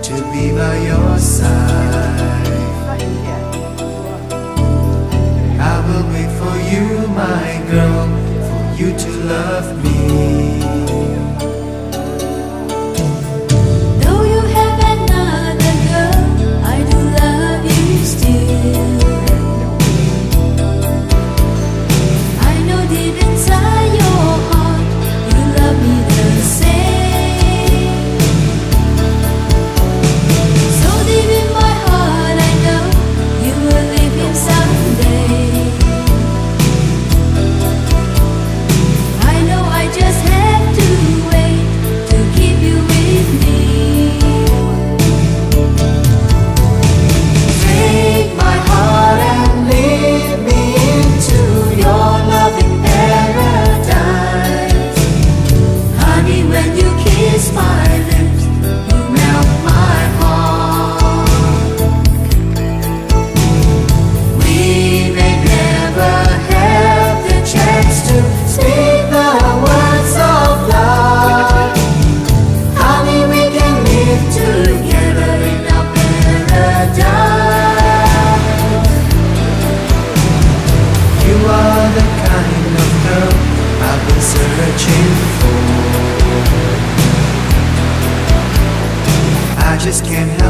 to be by your side. I will wait for you, my girl, for you to love me. Though you have another girl, I do love you still. I know deep inside your heart, you love me the same. So deep in my heart, I know you will leave him someday. I know I just have to wait to keep you with me. Take my heart and lead me into your loving paradise. Honey, when you kiss my lips, you melt my heart. We may never have the chance to speak the words of love. Honey, we can live together in our paradise. You are the kind of girl I've been searching for. I just can't help